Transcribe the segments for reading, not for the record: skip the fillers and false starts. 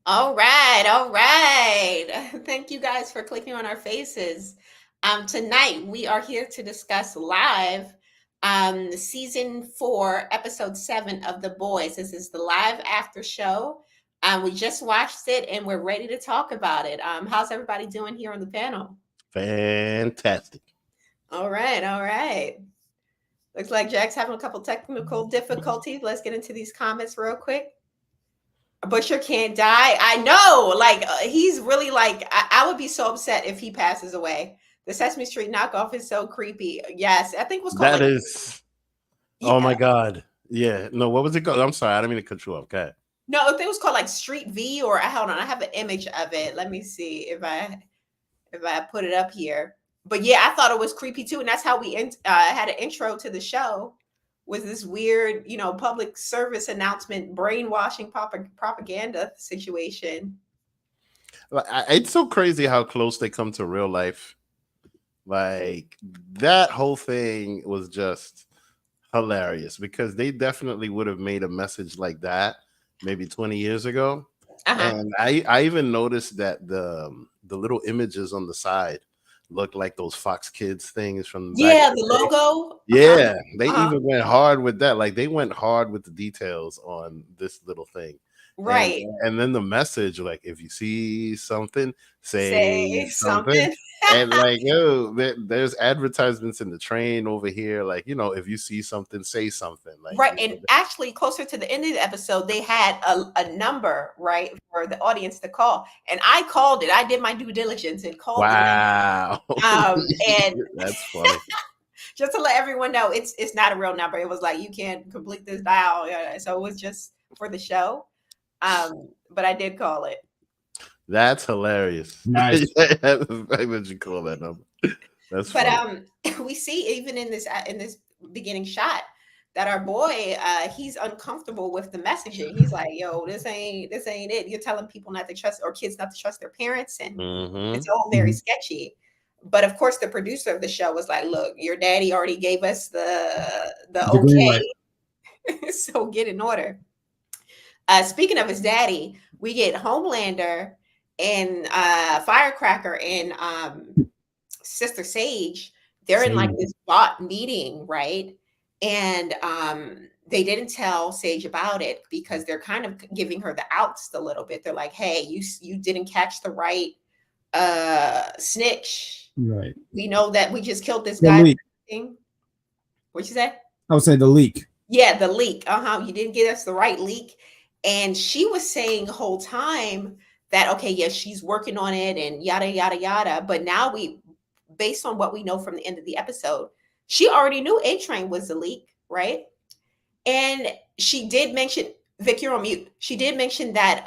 All right, all right. Thank you guys for clicking on our faces. Tonight we are here to discuss live season 4, episode 7 of The Boys. This is the live after show. We just watched it and we're ready to talk about it. How's everybody doing here on the panel? Fantastic. All right, all right. Looks like Jack's having a couple technical difficulties. Let's get into these comments real quick. Butcher can't die. I know. Like he's really like I would be so upset if he passes away. The Sesame Street knockoff is so creepy. Yes, I think it was called That like is, oh yeah. my God. Yeah. No, what was it called? I'm sorry. I didn't mean to cut you off. Okay. No, I think it was called like Street V or hold on. I have an image of it. Let me see if I put it up here. But yeah, I thought it was creepy too, and that's how we had an intro to the show. Was this weird, public service announcement, brainwashing propaganda situation? It's so crazy how close they come to real life. Like, that whole thing was just hilarious because they definitely would have made a message like that maybe 20 years ago. Uh huh. And I even noticed that the little images on the side look like those Fox Kids things from back in Yeah, the the day. logo. Uh-huh. Yeah, they Uh-huh. even went hard with that. Like, they went hard with the details on this little thing. And Right. and then the message, like, if you see something, say Say something. something. And like, there's advertisements in the train over here. Like, if you see something, say something. Like, Right. And actually, closer to the end of the episode, they had a number, right, for the audience to call. And I called it. I did my due diligence and called the number. wow. And That's funny. just to let everyone know, it's not a real number. It was like you can't complete this dial. So it was just for the show. But I did call it. That's hilarious. Nice. I would you call that number? That's But funny. we see even in this beginning shot that our boy he's uncomfortable with the messaging. He's like, "Yo, this ain't it. You're telling people not to trust or kids not to trust their parents, and Hmm. it's all very sketchy." But of course, the producer of the show was like, "Look, your daddy already gave us the The green light. okay, so get in order." Speaking of his daddy, we get Homelander and Firecracker and Sister Sage. They're in like Same. this bot meeting, right? And they didn't tell Sage about it because they're kind of giving her the outs a little bit. They're like, "Hey, you didn't catch the right snitch. Right. We know that we just killed this The guy." leak. What you say? I would say the leak. Yeah, the leak. You didn't get us the right leak. And she was saying the whole time that, okay, yes, she's working on it and yada, yada, yada. But now based on what we know from the end of the episode, she already knew A Train was the leak, right? And she did mention, Vic, you're on mute. She did mention that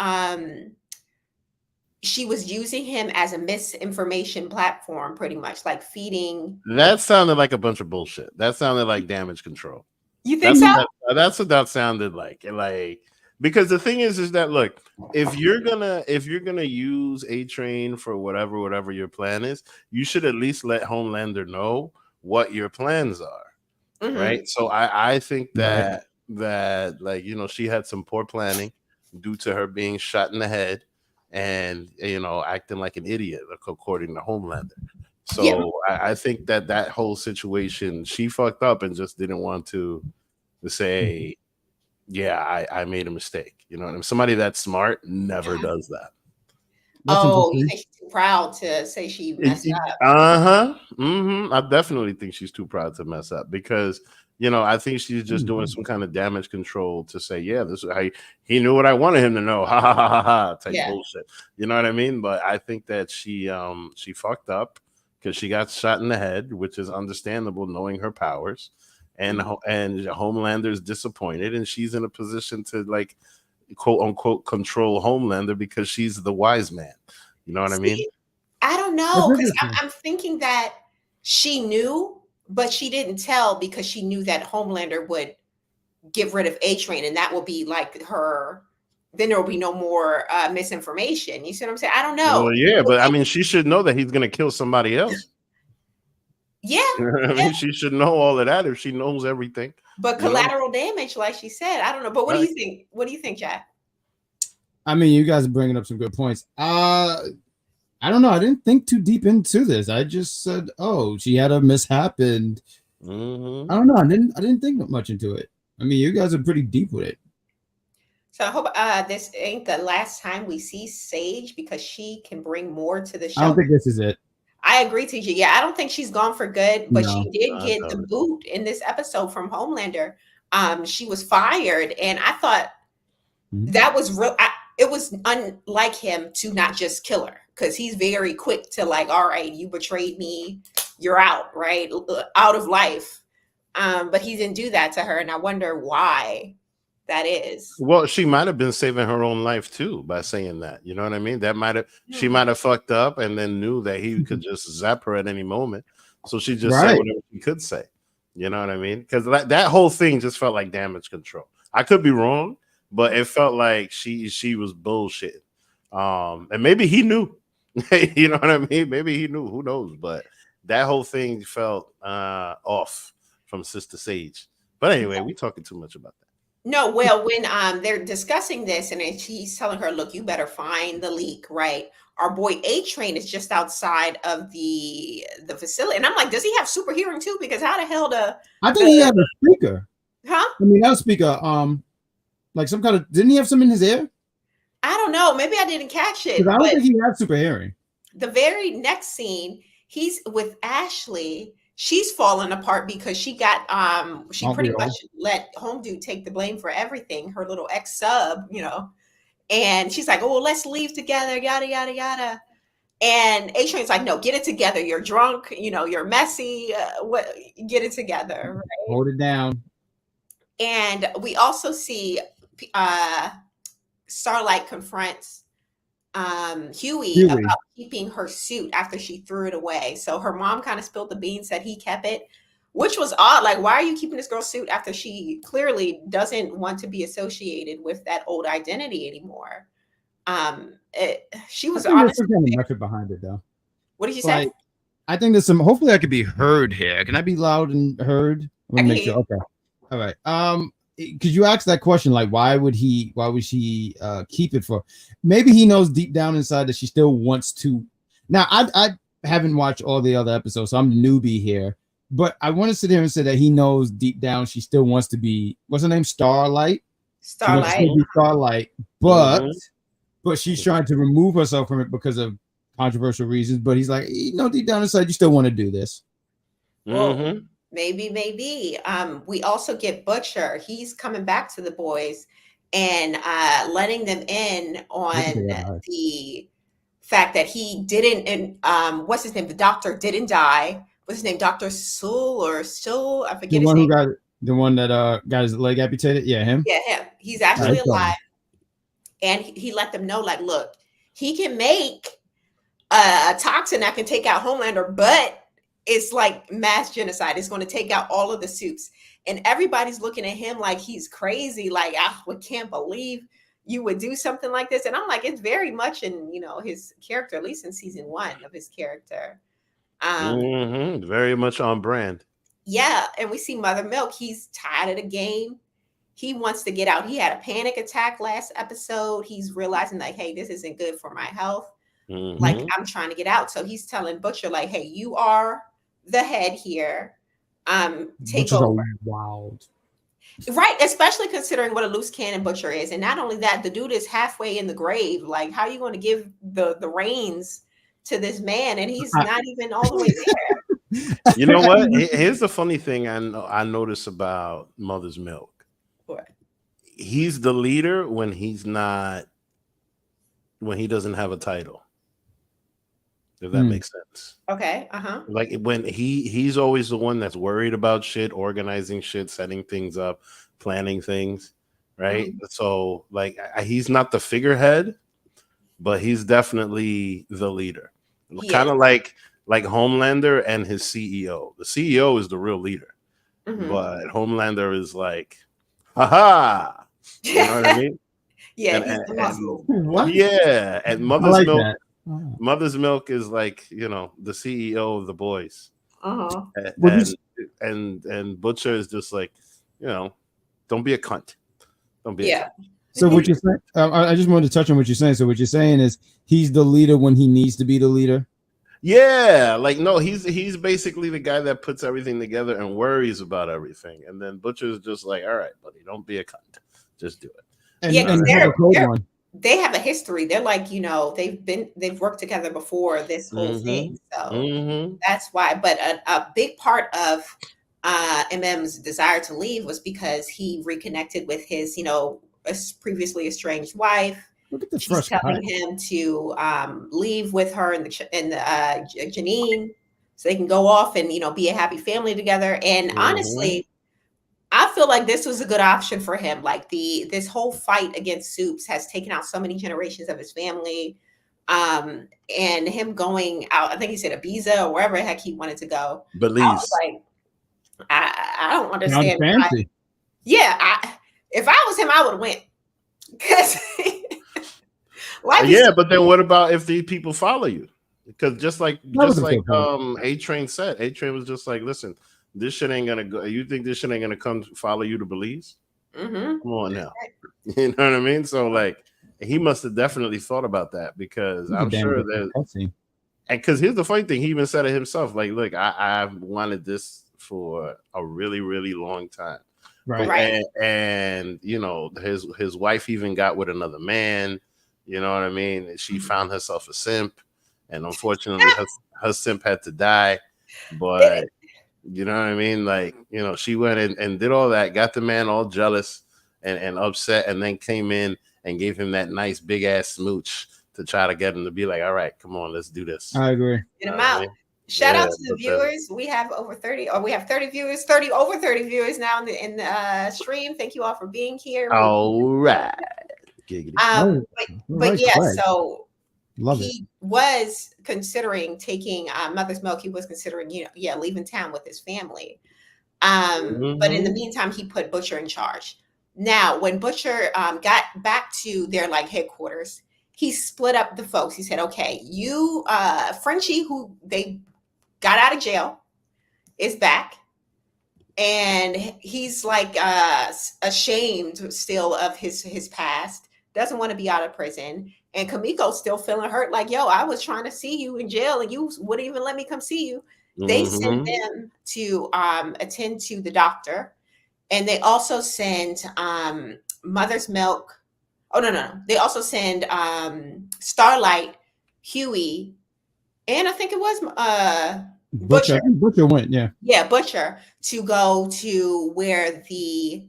she was using him as a misinformation platform, pretty much like feeding. That sounded like a bunch of bullshit. That sounded like damage control. You think That's so? what that's what that sounded like. And like, because the thing is that, look, if you're gonna use A Train for whatever your plan is, you should at least let Homelander know what your plans are, Hmm. right? So I think Right. that like, she had some poor planning due to her being shot in the head and acting like an idiot, according to Homelander. Yeah. So I think that whole situation, she fucked up and just didn't want to say, yeah, I made a mistake. You know what I mean? Somebody that's smart never Uh-huh. does that. That's Oh, you interesting. think she's too proud to say she messed up? Uh-huh. I definitely think she's too proud to mess up because, I think she's just doing some kind of damage control to say, yeah, this is how he knew what I wanted him to know. Ha ha ha ha ha type Yeah. bullshit. You know what I mean? But I think that she fucked up because she got shot in the head, which is understandable knowing her powers. And Mhm. and Homelander's disappointed, and she's in a position to, like, quote unquote, control Homelander because she's the wise man. You know what I mean? See, I don't That's know because interesting. I'm thinking that she knew, but she didn't tell because she knew that Homelander would get rid of A Train, and that will be like her. Then there will be no more misinformation. You see what I'm saying? I don't know. Well, yeah, but I mean, she should know that he's gonna kill somebody else. Yeah, You know what I yeah, mean? She should know all of that if she knows everything. but You know, collateral damage, like she said, I don't know. But what do right? you think? What do you think, Jack? I mean, you guys are bringing up some good points. I don't know. I didn't think too deep into this. I just said, "Oh, she had a mishap," and Mm-hmm. I don't know. I didn't think much into it. I mean, you guys are pretty deep with it. So I hope this ain't the last time we see Sage because she can bring more to the I don't show. think this is it. I agree, TG. Yeah, I don't think she's gone for good, but she No. did I get the doubt it. boot in this episode from Homelander. She was fired, and I thought Mhm. that was real. It was unlike him to not just kill her because he's very quick to like, all right, you betrayed me, you're out, right, out of life. But he didn't do that to her, and I wonder why that is. Well, she might have been saving her own life too by saying that. You know what I mean? That might have she Hmm. might have fucked up and then knew that he could just zap her at any moment. So she just said Right. whatever she could say. You know what I mean? Because that whole thing just felt like damage control. I could be wrong, but it felt like she was bullshit. And maybe he knew. You know what I mean? Maybe he knew. Who knows? But that whole thing felt off from Sister Sage. But anyway, we talking too much about that. No, well, when they're discussing this, and he's telling her, "Look, you better find the leak, right? Our boy A Train is just outside of the facility," and I'm like, "Does he have super hearing too? Because how the hell I think he the had a speaker. huh? I mean, not a speaker. Like some kind of. Didn't he have some in his ear? I don't know. Maybe I didn't catch Because it, I don't but think he had super hearing. the very next scene, he's with Ashley. She's falling apart because she Aren't we pretty much all? let Home Dude take the blame for everything. Her little ex sub, and she's like, "Oh, well, let's leave together, yada yada yada." And A Train's like, "No, get it together. You're drunk. You're messy. What? Get it together." Right? Hold it down. And we also see uh, Starlight confronts Huey Huey. about keeping her suit after she threw it away. So her mom kind of spilled the beans that he kept it, which was odd. Like, why are you keeping this girl's suit after she clearly doesn't want to be associated with that old identity anymore? She I was think there's honest. some kind of method behind it, though. What did you say? Like, I think there's some. Hopefully, I could be heard here. Can I be loud and heard? I I want to can make hear sure. you. Okay. All right. Could you ask that question? Like, why would she keep it for? Maybe he knows deep down inside that she still wants to. Now, I haven't watched all the other episodes, so I'm newbie here. But I want to sit here and say that he knows deep down she still wants to be. What's her name? Starlight. She wants to Starlight. still be Starlight, but she's trying to remove herself from it because of controversial reasons. But he's like, deep down inside, you still want to do this. Well, maybe. We also get Butcher. He's coming back to the boys and letting them in on the fact that he didn't, and what's his name? The doctor didn't die. What's his name? Dr. Sewell or Sewell? I The forget his one who name. got the one that got his leg amputated. Yeah, him. Yeah, him. He's actually Right. alive. And he let them know, like, look, he can make a toxin that can take out Homelander, but it's like mass genocide. It's going to take out all of the suits. And everybody's looking at him like he's crazy. Like, we can't believe you would do something like this. And I'm like, it's very much in, his character, at least in season 1 of his character. Very much on brand. Yeah. And we see Mother Milk. He's tired of the game. He wants to get out. He had a panic attack last episode. He's realizing like, hey, this isn't good for my health. Like, I'm trying to get out. So he's telling Butcher, like, hey, you are the head here. Take over. Wild. Right. Especially considering what a loose cannon Butcher is. And not only that, the dude is halfway in the grave. Like, how are you going to give the reins to this man? And he's not even all the way there. You know what? Here's the funny thing I notice about Mother's Milk. What? He's the leader when he doesn't have a title. If that makes sense. Okay. Like when he's always the one that's worried about shit, organizing shit, setting things up, planning things, right? So like he's not the figurehead, but he's definitely the leader. Kind of like Homelander and his CEO. The CEO is the real leader, but Homelander is like, haha. You know what I mean? Yeah, he's the muscle. What? Yeah, and Mother's like Milk. that. Mother's Milk is like, the CEO of the boys. And Butcher is just like, don't be a cunt. Don't be a cunt. So what you're saying, I just wanted to touch on what you're saying. So what you're saying is he's the leader when he needs to be the leader. Yeah, like no, he's basically the guy that puts everything together and worries about everything, and then Butcher's just like, all right, buddy, don't be a cunt, just do it. And, Yeah, 'cause and have a cold one. they have a history. They're like, they've worked together before this whole thing. So that's why. But a big part of MM's desire to leave was because he reconnected with his, previously estranged wife. Look at the She's telling him to leave with her and Janine, so they can go off and be a happy family together. And honestly, I feel like this was a good option for him. Like this whole fight against Soups has taken out so many generations of his family. And him going out, I think he said Ibiza or wherever the heck he wanted to go. Belize. I was like, I don't understand. If I was him, I would have went. Because but then what about if these people follow you? Because just like A-Train said, A-Train was just like, listen, this shit ain't gonna go. You think this shit ain't gonna come follow you to Belize? Come on now. You know what I mean? So like he must have definitely thought about that, because I'm sure that, and because here's the funny thing, he even said it himself, like, look, I've wanted this for a really, really long time. Right. And his wife even got with another man, you know what I mean? And she found herself a simp, and unfortunately her simp had to die. But you know what I mean? Like, she went and did all that, got the man all jealous and upset, and then came in and gave him that nice big ass smooch to try to get him to be like, all right, come on, let's do this. I agree. Get him out. Shout out to the viewers. We have over 30, or we have 30 viewers, over 30 viewers now in the stream. Thank you all for being here. All right. But yeah, so he was considering taking Mother's Milk. He was considering, leaving town with his family. But in the meantime, he put Butcher in charge. Now, when Butcher got back to their headquarters, he split up the folks. He said, okay, you, Frenchie, who they got out of jail, is back. And he's ashamed still of his past, doesn't want to be out of prison. And Kamiko's still feeling hurt, like, yo, I was trying to see you in jail and you wouldn't even let me come see you. They send them to attend to the doctor. And they also send Mother's Milk. Oh, no. They also send Starlight, Huey, and I think it was Butcher. Butcher went, yeah. Yeah, Butcher, to go to where the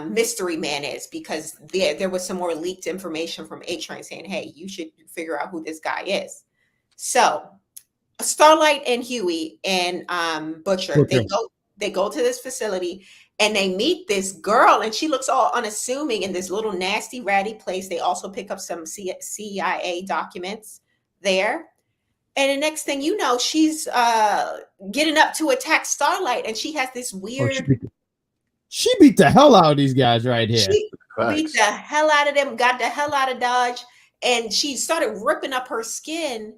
mystery man is, because there was some more leaked information from A-Train saying, hey, you should figure out who this guy is. So Starlight and Huey and Butcher. They go to this facility and they meet this girl, and she looks all unassuming in this little nasty ratty place. They also pick up some CIA documents there. And the next thing you know, she's getting up to attack Starlight, and she has this weird. She beat the hell out of these guys right here. She beat the hell out of them, got the hell out of Dodge, and she started ripping up her skin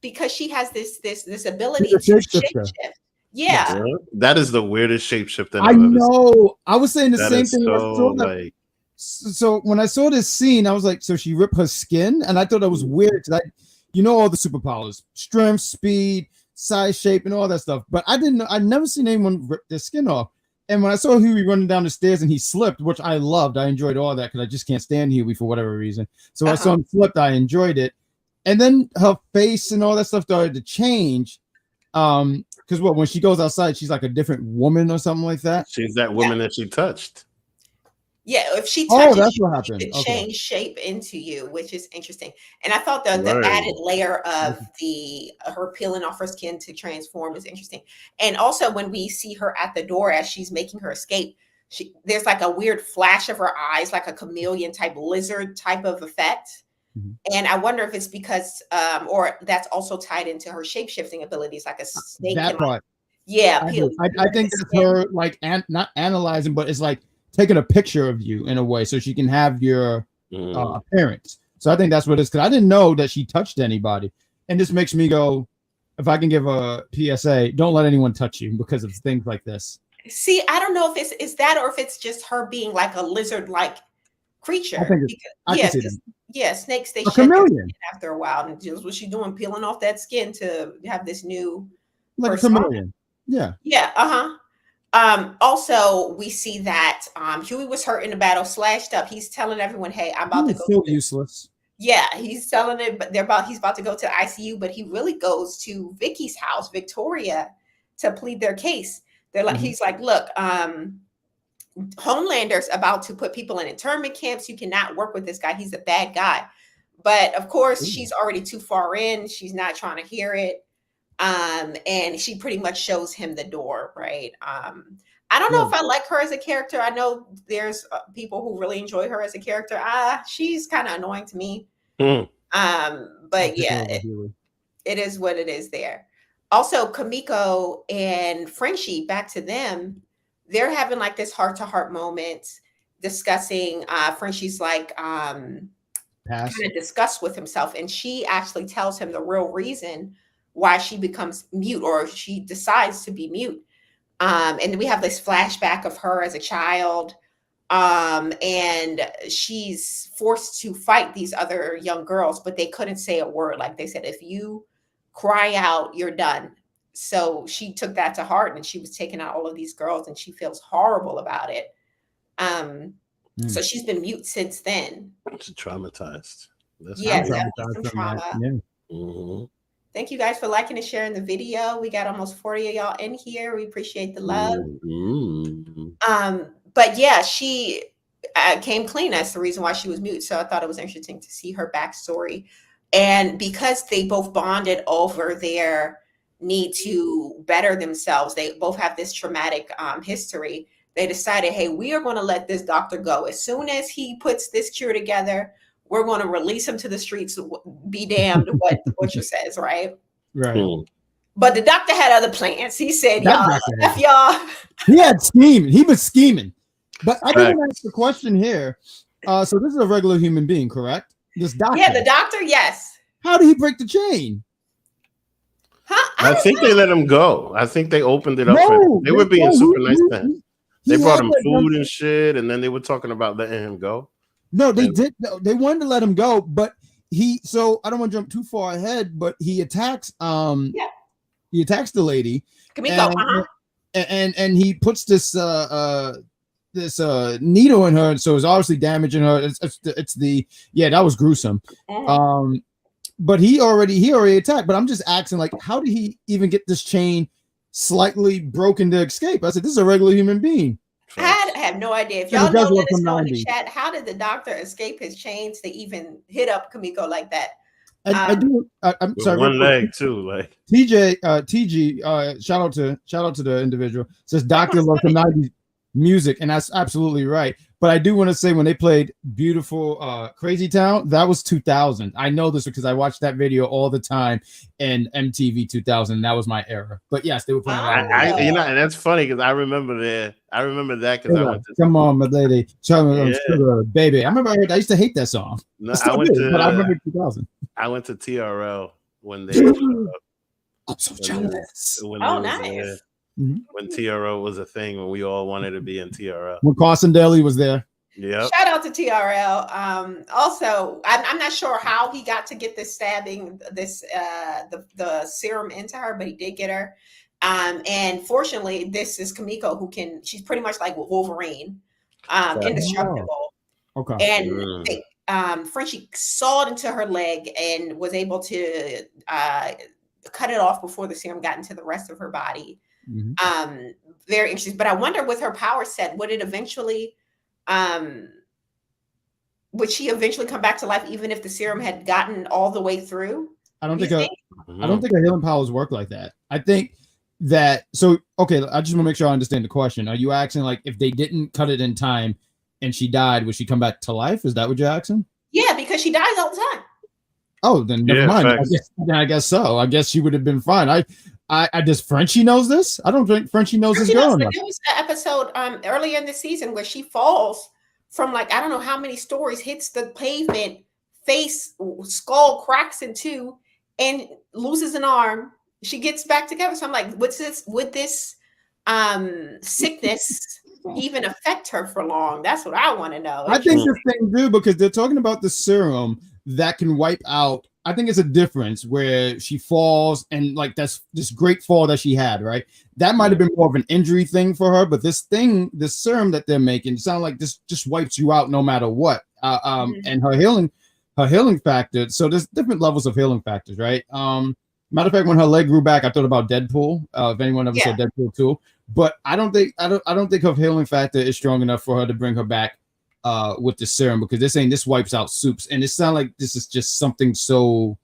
because she has this ability to shapeshift. Yeah, that is the weirdest shapeshifting I know. I was saying the same thing. So when I saw this scene, I was like, so she ripped her skin, and I thought that was weird because all the superpowers, strength, speed, size, shape, and all that stuff. But I'd never seen anyone rip their skin off. And when I saw Huey running down the stairs and he slipped, which I loved, I enjoyed all that because I just can't stand Huey for whatever reason. So I saw him slipped, I enjoyed it. And then her face and all that stuff started to change. Because when she goes outside, she's like a different woman or something like that. She's that woman that she touched. Yeah, if she touches that's you, what happened. She could change shape into you, which is interesting. And I thought the added layer of her peeling off her skin to transform is interesting. And also when we see her at the door as she's making her escape, there's like a weird flash of her eyes, like a chameleon type lizard type of effect. And I wonder if it's because, or that's also tied into her shape-shifting abilities, like a snake. That part. Yeah. I think it's her not analyzing, but it's like taking a picture of you in a way so she can have your appearance. So I think that's what it is, because I didn't know that she touched anybody. And this makes me go, if I can give a PSA, don't let anyone touch you because of things like this. See, I don't know if it's that or if it's just her being like a lizard-like creature. I think I can see that. Yeah, snakes, they A shed their chameleon, skin after a while, and just what she's doing, peeling off that skin to have this new like a persona. chameleon. Yeah. Yeah, also we see that Huey was hurt in the battle, slashed up. He's telling everyone, hey, I'm He about to was go so to useless. yeah, he's telling it, but he's about to go to the ICU, but he really goes to Vicky's house, Victoria, to plead their case. They're like, Mhm. he's like, look, Homelander's about to put people in internment camps. You cannot work with this guy. He's a bad guy. But of course, Ooh. she's already too far in. She's not trying to hear it. And she pretty much shows him the door, right? I don't know Yeah. if I like her as a character. I know there's people who really enjoy her as a character. She's kind of annoying to me. Mm. But yeah, it is what it is there. Also, Kamiko and Frenchie, back to them, they're having like this heart-to-heart moment discussing Frenchie's like kind of discuss with himself, and she actually tells him the real reason why she becomes mute, or she decides to be mute. And then we have this flashback of her as a child, and she's forced to fight these other young girls, but they couldn't say a word. Like they said, if you cry out, you're done. So she took that to heart, and she was taking out all of these girls, and she feels horrible about it. So she's been mute since then. She's traumatized. That's Yes, crazy. definitely some trauma. Yeah. Mm-hmm. Thank you guys for liking and sharing the video. We got almost 40 of y'all in here. We appreciate the love. Mm-hmm. But yeah, she came clean. That's the reason why she was mute. So I thought it was interesting to see her backstory. And because they both bonded over their need to better themselves, they both have this traumatic history. They decided, hey, we are going to let this doctor go. As soon as he puts this cure together, we're going to release him to the streets. Be damned what the butcher says, right? Right. Mm. But the doctor had other plans. He said, That y'all, doctor F y'all. He had scheming. He was scheming. But I do want to ask the question here. So this is a regular human being, correct? This doctor. Yeah, the doctor, yes. How did he break the chain? Huh? I think they let him go. I think they opened it up. No, They were being super nice to him. They brought him had food and shit, and then they were talking about letting him go. No, they did. They wanted to let him go, but he. So I don't want to jump too far ahead, but he attacks. He attacks the lady. Kamiko, and he puts this needle in her, so it's obviously damaging her. It's the that was gruesome. But he already attacked. But I'm just asking, like, how did he even get this chain slightly broken to escape? I said, this is a regular human being. I have no idea. If y'all know, let us know in the chat. How did the doctor escape his chains to even hit up Kamiko like that? I'm sorry. One leg too, like TG. Shout out to the individual. Says Doctor loved the '90s music, and that's absolutely right. But I do want to say, when they played "Beautiful Crazy Town," that was 2000. I know this because I watched that video all the time in MTV 2000. That was my era. But yes, they were playing. And that's funny because I remember that because I went to Come on, my lady, sugar, baby. I remember I used to hate that song. No, I remember 2000. I went to TRL when they. I'm so jealous. Nice. When TRL was a thing, when we all wanted to be in TRL. When Carson Daly was there. Yeah. Shout out to TRL. Also, I'm not sure how he got to get this stabbing, the serum into her, but he did get her. And fortunately, this is Kamiko she's pretty much like Wolverine, indestructible. Okay. And Frenchie sawed into her leg and was able to cut it off before the serum got into the rest of her body. Very interesting. But I wonder, with her power set, would she eventually come back to life, even if the serum had gotten all the way through? I don't think her healing powers work like that. I think that okay, I just want to make sure I understand the question. Are you asking, like, if they didn't cut it in time and she died, would she come back to life? Is that what you're asking? Yeah, because she dies all the time. Oh, then never mind. I guess so. I guess she would have been fine. I just Frenchie knows this. I don't think Frenchie knows this girl. There was an episode earlier in the season where she falls from, like, I don't know how many stories, hits the pavement, skull cracks in two, and loses an arm. She gets back together. So I'm like, would this sickness even affect her for long? That's what I want to know. I think this thing do, because they're talking about the serum that can wipe out. I think it's a difference where she falls and like that's this great fall that she had, right? That might have been more of an injury thing for her, but this serum that they're making sound like this just wipes you out no matter what. And her healing factor. So there's different levels of healing factors, right? Matter of fact, when her leg grew back, I thought about Deadpool. If anyone ever saw Deadpool 2, but I don't think her healing factor is strong enough for her to bring her back with the serum, because this wipes out soups, and it sounds like this is just something so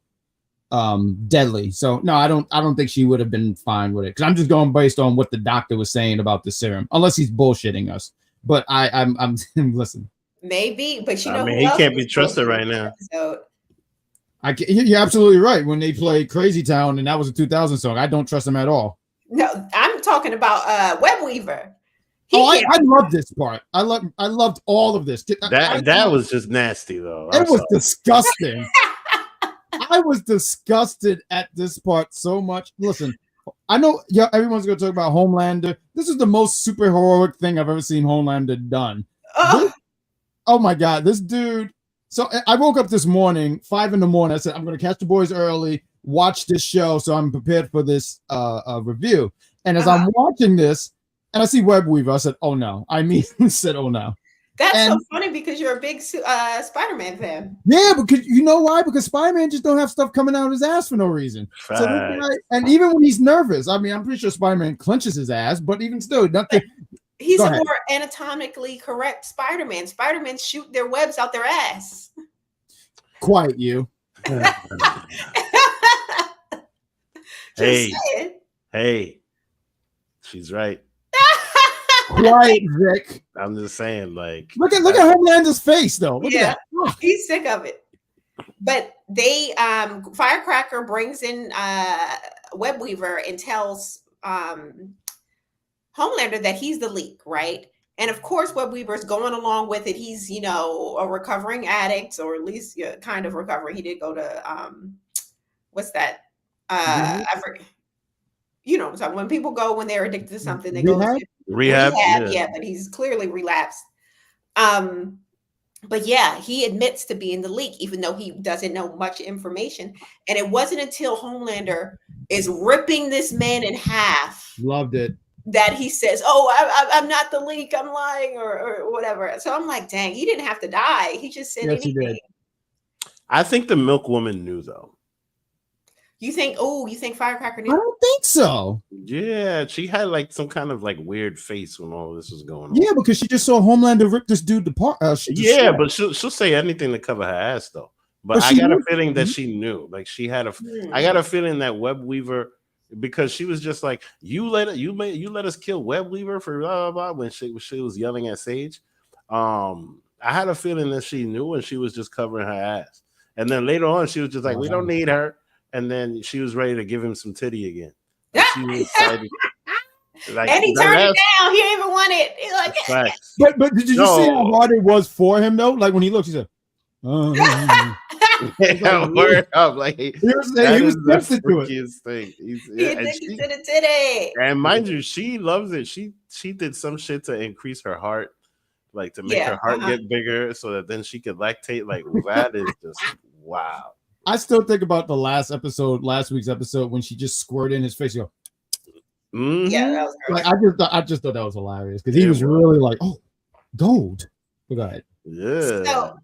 deadly. So no, I don't think she would have been fine with it, because I'm just going based on what the doctor was saying about the serum, unless he's bullshitting us. But I'm listen. Maybe, but I mean, he can't be trusted right now. You're absolutely right. When they played Crazy Town, and that was a 2000 song, I don't trust him at all. No, I'm talking about Webweaver. I love this part. I loved all of this. That was just nasty, though. It was disgusting. I was disgusted at this part so much. Listen, I know everyone's going to talk about Homelander. This is the most super heroic thing I've ever seen Homelander done. Oh my God, this dude. So I woke up this morning, 5 a.m. I said, I'm going to catch the boys early, watch this show so I'm prepared for this review. And as I'm watching this, and I see Webweaver, I said, oh no. I immediately said, oh no. That's so funny, because you're a big Spider-Man fan. Yeah, because you know why? Because Spider-Man just don't have stuff coming out of his ass for no reason. So this guy, and even when he's nervous, I mean, I'm pretty sure Spider-Man clenches his ass, but even still, nothing. He's a more anatomically correct Spider-Man. Spider-Man shoot their webs out their ass. Quiet you. Hey, she's right. Quiet, Vic. I'm just saying, like, look at Homelander's face, though. Look at that. He's sick of it. But they Firecracker brings in Webweaver and tells Homelander that he's the leak, right? And of course, Webweaver's going along with it. He's, a recovering addict, or at least kind of recovering. He did go to what's that? I forget. You know what I'm talking. When people go, when they're addicted to something, they go to rehab. Yeah, but he's clearly relapsed. But yeah, he admits to being the leak, even though he doesn't know much information. And it wasn't until Homelander is ripping this man in half. Loved it. That he says, "Oh, I'm not the leak. I'm lying," or whatever. So I'm like, "Dang, he didn't have to die. He just said anything." He did. I think the Milk Woman knew, though. You think Firecracker knew? I don't think so. Yeah, she had like some kind of like weird face when all this was going on. Yeah, because she just saw Homelander rip this dude apart. Yeah, but she'll say anything to cover her ass, though. But I got a feeling that she knew. Like she had I got a feeling that Webweaver, because she was just like, you let us kill Webweaver for blah, blah, blah, when she was yelling at Sage. I had a feeling that she knew, and she was just covering her ass. And then later on, she was just like, we don't need her. And then she was ready to give him some titty again. Like, she was excited. Like, and he turned it down. He didn't even want it. He's like, but did you see how hard it was for him though? Like when he looked, he said, word up. Like he was addicted to it. Thing. He's addicted to the titty. And mind you, she loves it. She did some shit to increase her heart, like to make her heart get bigger, so that then she could lactate. Like that is just wow. I still think about the last week's episode, when she just squirted in his face. You go, yeah, that was like I just thought that was hilarious, because he was really like, oh, gold. Go ahead. Yeah. So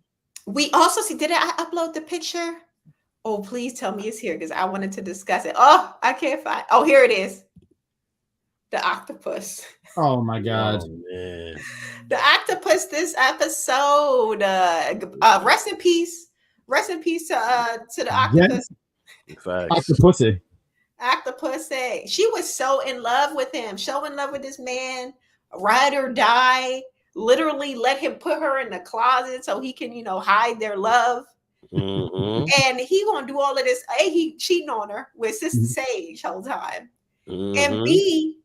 we also see. Did I upload the picture? Oh, please tell me it's here, because I wanted to discuss it. Oh, I can't find. Oh, here it is. The octopus. Oh my God. Oh, man. The octopus this episode. Rest in peace. Rest in peace to the octopus. Octopussy. Octopussy. She was so in love with him. So in love with this man. Ride or die. Literally let him put her in the closet so he can, hide their love. Mm-hmm. And he gonna do all of this. A, he cheating on her with Sister Sage whole time. Mm-hmm. And B,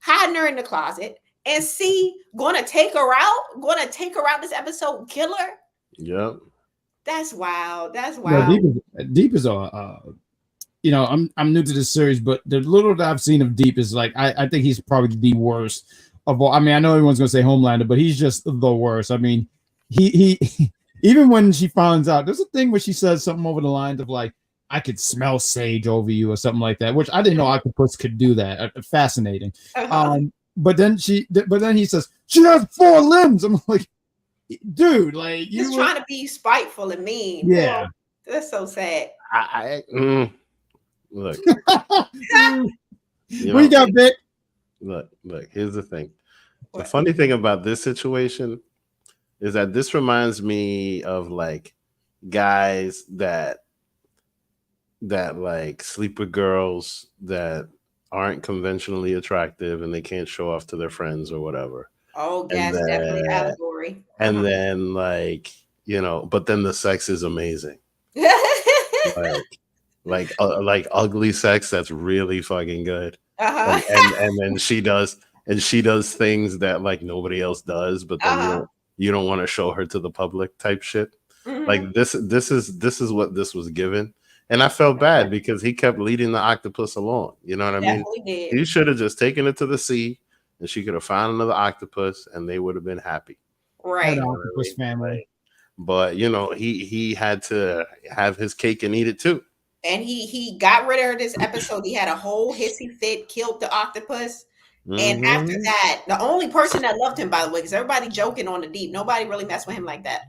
hiding her in the closet. And C, gonna take her out this episode, kill her. Yep. That's wild. That's wild. Deep is I'm new to this series, but the little that I've seen of Deep is like, I think he's probably the worst of all. I mean, I know everyone's gonna say Homelander, but he's just the worst. I mean, he even when she finds out, there's a thing where she says something over the lines of like, "I could smell sage over you" or something like that, which I didn't know octopus could do that. Fascinating. But then he says she has 4 limbs. I'm like, dude, like you trying to be spiteful and mean. Yeah, that's so sad. Look, we got Vic. Look. Here's the thing. The funny thing about this situation is that this reminds me of like guys that like sleep with girls that aren't conventionally attractive and they can't show off to their friends or whatever. Oh, yes, definitely allegory. And then like, but then the sex is amazing. like ugly sex that's really fucking good. And then she does things that like nobody else does, but then you don't want to show her to the public type shit. Like this is what this was given. And I felt bad because he kept leading the octopus along. You know what I mean? He should have just taken it to the sea and she could have found another octopus and they would have been happy. Right. Octopus family. But he had to have his cake and eat it too. And he got rid of her this episode. He had a whole hissy fit, killed the octopus. And after that, the only person that loved him, by the way, because everybody joking on the deep, nobody really messed with him like that.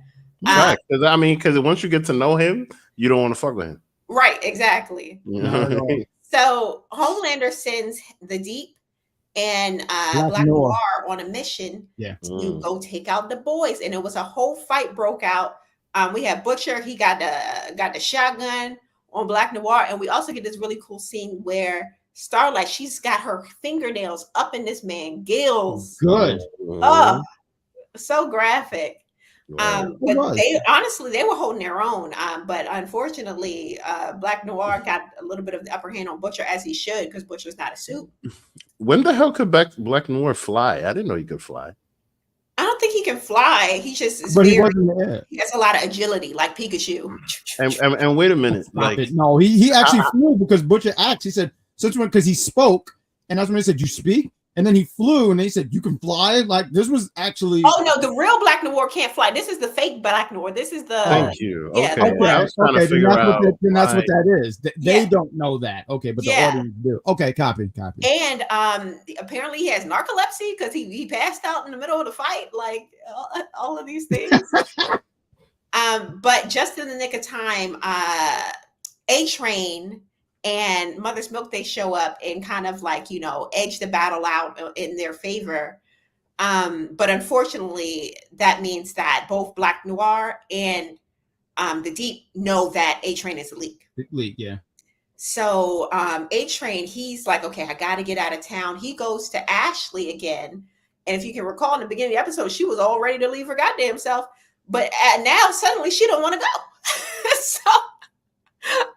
Right. Because once you get to know him, you don't want to fuck with him. Right, exactly. So Homelander sends the Deep and Black Noir on a mission to go take out the boys, and it was a whole fight broke out. We had Butcher; he got the shotgun on Black Noir, and we also get this really cool scene where Starlight, she's got her fingernails up in this man's gills. Good. Oh, so graphic. But they were holding their own. But unfortunately, Black Noir got a little bit of the upper hand on Butcher, as he should, because Butcher's not a suit. When the hell could Black Noir fly? I didn't know he could fly. I don't think he can fly. He just is he has a lot of agility, like Pikachu. And wait a minute, no, he actually flew because Butcher asked. He said, "Since when?" Because he spoke, and that's when he said, "You speak." And then he flew, and they said, "You can fly." Like this was actually. Oh no, the real Black Noir can't fly. This is the fake Black Noir. This is the. Thank you. Yeah, okay. I was trying to figure out. Then that's what that is. They don't know that. Okay, but the audience do. Okay, copy. And apparently he has narcolepsy because he passed out in the middle of the fight. Like all of these things. But just in the nick of time, A-Train and Mother's Milk, they show up and kind of like, edge the battle out in their favor. But unfortunately, that means that both Black Noir and the Deep know that A-Train is a leak. Yeah. So A-Train, he's like, okay, I got to get out of town. He goes to Ashley again. And if you can recall in the beginning of the episode, she was all ready to leave her goddamn self. But now suddenly she don't want to go. So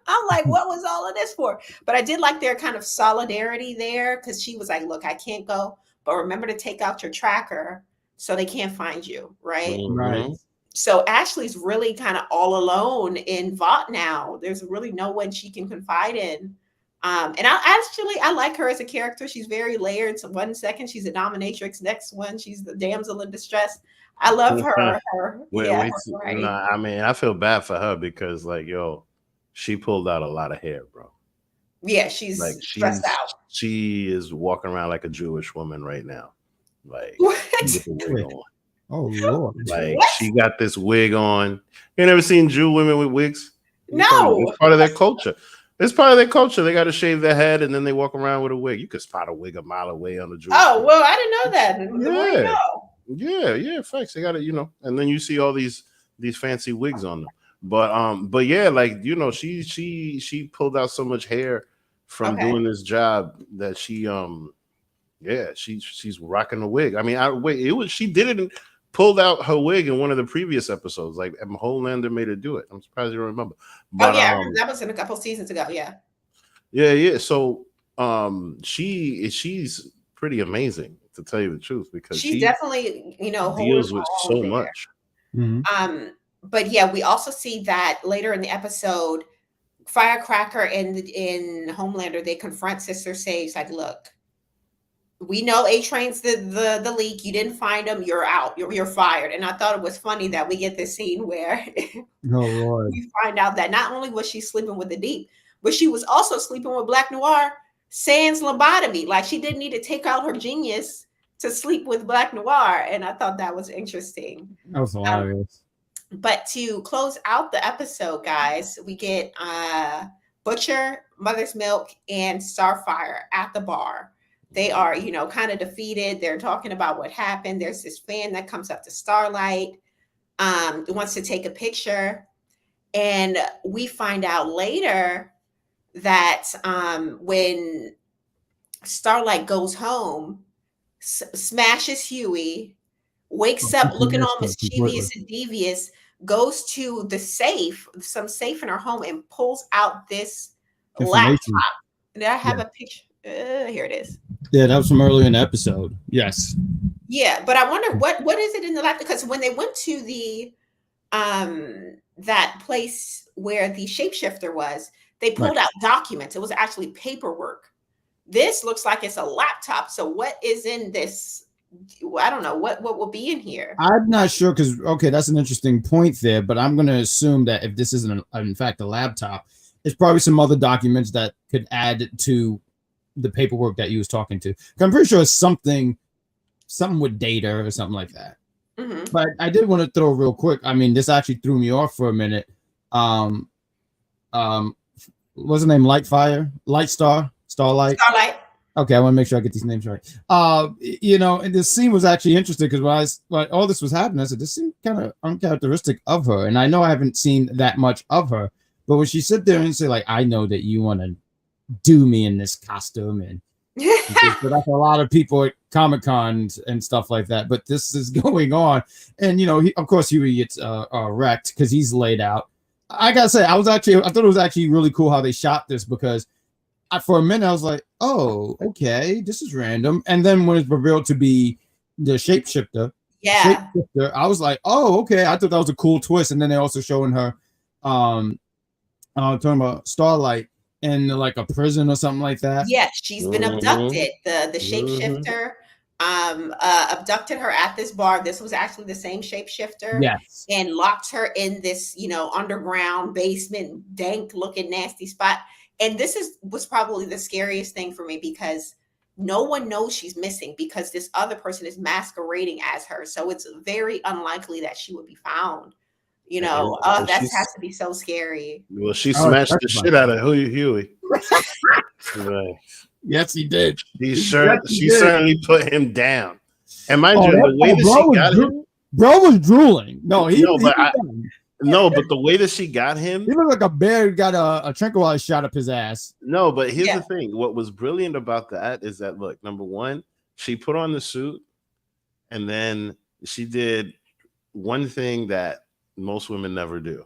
I'm like, what was all of this for? But I did like their kind of solidarity there, because she was like, look, I can't go, but remember to take out your tracker so they can't find you, right? Right. So Ashley's really kind of all alone in Vought now. There's really no one she can confide in. And I like her as a character. She's very layered. So one second she's a dominatrix, next one she's the damsel in distress. I love her. I mean, I feel bad for her because, like, she pulled out a lot of hair, bro. Yeah, she's stressed out. She is walking around like a Jewish woman right now. Like, what? With the wig on. Oh Lord! Like she got this wig on. You never seen Jew women with wigs? No, it's part of their culture. It's part of their culture. They got to shave their head and then they walk around with a wig. You could spot a wig a mile away on the Jew. Oh well, I didn't know that. Yeah, facts. They got it, and then you see all these fancy wigs on them. But yeah, like she pulled out so much hair from doing this job that she's rocking the wig. I mean, she did it. Pulled out her wig in one of the previous episodes. Like Homelander made her do it. I'm surprised you don't remember. But, that was in a couple seasons ago. Yeah. So she's pretty amazing, to tell you the truth, because she's definitely deals with so much. Mm-hmm. But yeah, we also see that later in the episode, Firecracker and in Homelander, they confront Sister Sage like, look, we know A Train's the leak. You didn't find him. You're out. You're fired. And I thought it was funny that we get this scene where Oh Lord. we find out that not only was she sleeping with the Deep, but she was also sleeping with Black Noir sans lobotomy. Like she didn't need to take out her genius to sleep with Black Noir. And I thought that was interesting. That was hilarious. But to close out the episode, guys, we get Butcher, Mother's Milk, and Starfire at the bar. They are, kind of defeated. They're talking about what happened. There's this fan that comes up to Starlight, wants to take a picture. And we find out later that when Starlight goes home, smashes Huey, wakes up looking all mischievous and devious, goes to the safe, some safe in her home, and pulls out this laptop. Did I have a picture? Here it is. Yeah, that was from earlier in the episode. Yes. Yeah, but I wonder what is it in the laptop? Because when they went to the that place where the shapeshifter was, they pulled out documents. It was actually paperwork. This looks like it's a laptop. So what is in this? I don't know what will be in here. I'm not sure because that's an interesting point there. But I'm going to assume that if this isn't in fact a laptop, it's probably some other documents that could add to the paperwork that you was talking to. I'm pretty sure it's something with data or something like that. Mm-hmm. But I did want to throw real quick. I mean, this actually threw me off for a minute. What's the name? Starlight. Okay, I want to make sure I get these names right. And this scene was actually interesting because when all this was happening, I said this seemed kind of uncharacteristic of her. And I know I haven't seen that much of her, but when she sit there and say, like, I know that you want to do me in this costume, and so that's a lot of people at Comic-Cons and stuff like that. But this is going on, and of course Huey gets wrecked because he's laid out. I gotta say, I thought it was actually really cool how they shot this because for a minute I was like, oh, okay, this is random. And then when it's revealed to be the shapeshifter, I was like, oh, okay. I thought that was a cool twist. And then they're also showing her talking about Starlight in like a prison or something like that. Yes, she's been abducted. The shapeshifter abducted her at this bar. This was actually the same shapeshifter. Yes. And locked her in this, underground basement, dank looking nasty spot. And this was probably the scariest thing for me because no one knows she's missing because this other person is masquerading as her. So it's very unlikely that she would be found. That has to be so scary. Well, she smashed the shit out of Huey. Right. Yes, he did. She certainly put him down. And mind you, the way that she got him, bro was drooling. But the way that she got him, he looked like a bear got a tranquilizer shot up his ass. No, but here's the thing. What was brilliant about that is that, look, number one, she put on the suit, and then she did one thing that most women never do.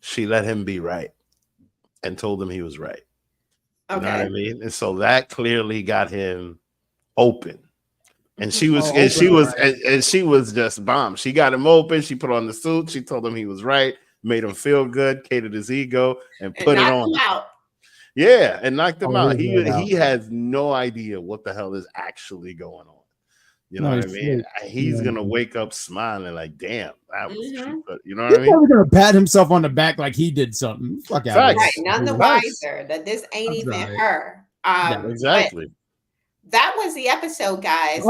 She let him be right and told him he was right. You know what I mean? And so that clearly got him open. And she was just bomb. She got him open. She put on the suit. She told him he was right, made him feel good, catered his ego, and put it on. Yeah, and knocked him out. He has no idea what the hell is actually going on. You know what I mean? He's gonna wake up smiling like, "Damn, that was true." But you know what I mean? He's gonna pat himself on the back like he did something. Fuck out. Right, none the wiser that this ain't even her. Exactly. That was the episode, guys.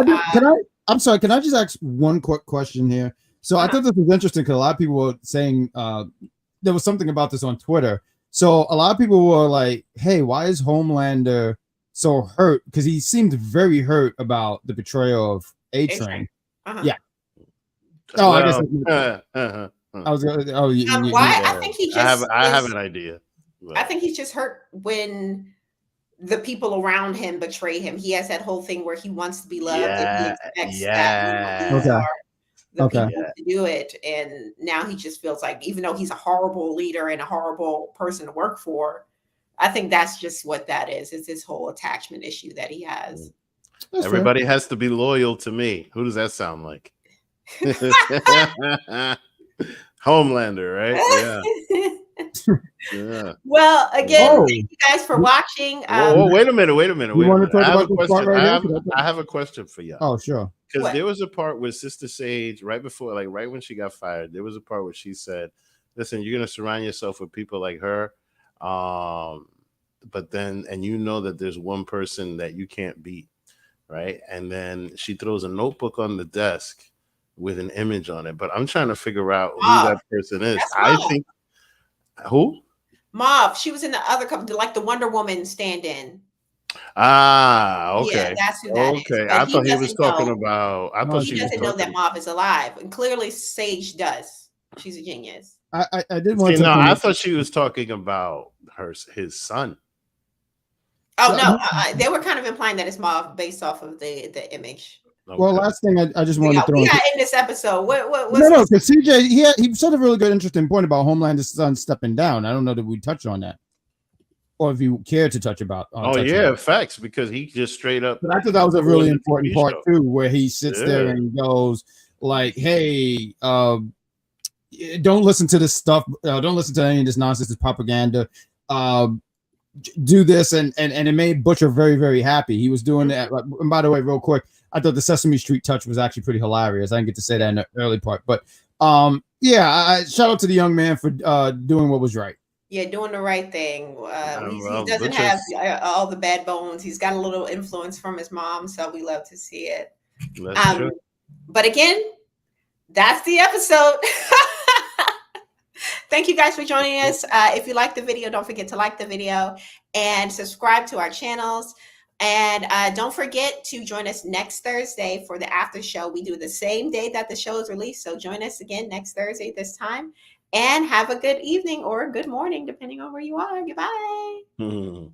I'm sorry. Can I just ask one quick question here? So I thought this was interesting because a lot of people were saying there was something about this on Twitter. So a lot of people were like, "Hey, why is Homelander so hurt?" Because he seemed very hurt about the betrayal of A-Train. Yeah. Oh, I guess. I was. Why? I think he just. I have an idea. But I think he's just hurt when the people around him betray him. He has that whole thing where he wants to be loved and he expects that the people to do it. And now he just feels like, even though he's a horrible leader and a horrible person to work for, I think that's just what that is. It's this whole attachment issue that he has. Everybody has to be loyal to me. Who does that sound like? Homelander, right? Yeah. Yeah. Well, again, Oh, thank you guys for watching. Whoa, wait a minute. you want to talk I have a about this part question. right here? I have a question for y'all. Oh, sure. Because What? there was a part with Sister Sage right before, like right when she got fired. There was a part where she said, "Listen, you're gonna surround yourself with people like her, but then, and you know that there's one person that you can't beat, right?" And then she throws a notebook on the desk with an image on it. But I'm trying to figure out who Mauve. that person is. That's I Mauve. think who? Mauve. She was in the other couple, like the Wonder Woman stand-in. Ah, okay. Yeah, that's who that is. Okay. But I thought he was doesn't talking know. about. I Oh, thought He she was doesn't know that talking. Mauve is alive, and clearly Sage does. She's a genius. I did want See, to. no, I thought she was talking about his son. Oh no, they were kind of implying that it's Mauve based off of the image. Well, Okay. last thing I just wanted to throw We in. got in this episode. What's No, because CJ he said a really good, interesting point about Homelander's son stepping down. I don't know that we touched on that, or if you care to touch about. Oh touch yeah, on facts, because he just straight up. but I thought that was a really important part show. too, where he sits there and goes like, "Hey, don't listen to this stuff. Don't listen to any of this nonsense. It's propaganda. Do this," and it made Butcher very, very happy. He was doing that. And by the way, real quick, I thought the Sesame Street touch was actually pretty hilarious. I didn't get to say that in the early part, but yeah, shout out to the young man for doing what was right. Yeah, doing the right thing. He doesn't Butcher's... have all the bad bones. He's got a little influence from his mom, so we love to see it. That's true. But again, that's the episode. Thank you guys for joining us. If you like the video, don't forget to like the video and subscribe to our channels. And don't forget to join us next Thursday for the after show. We do the same day that the show is released. So join us again next Thursday this time. And have a good evening or a good morning, depending on where you are. Goodbye.